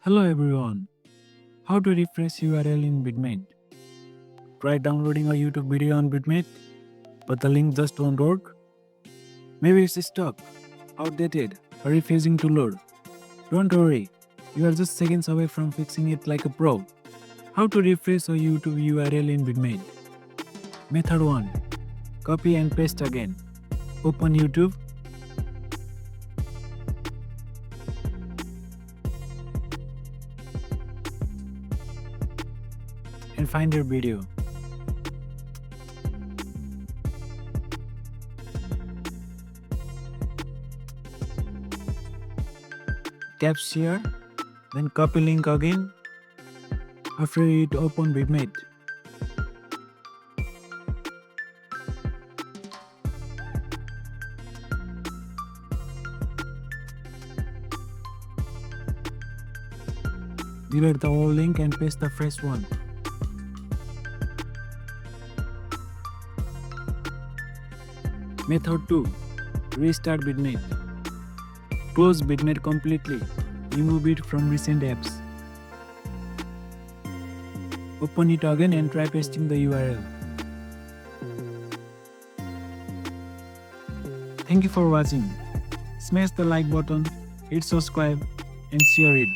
Hello everyone. How to refresh URL in Vidmate? Try downloading a YouTube video on Vidmate, but the link just won't work. Maybe it's stuck, outdated, or refusing to load. Don't worry, you are just seconds away from fixing it like a pro. How to refresh a YouTube URL in Vidmate? Method 1. Copy and paste again. Open YouTube. And find your video. Tap share, then copy link again. After it, open Vidmate. Delete the old link and paste the fresh one. Method 2. Restart Vidmate. Close Vidmate completely. Remove it from recent apps. Open it again and try pasting the URL. Thank you for watching. Smash the like button, hit subscribe and share it.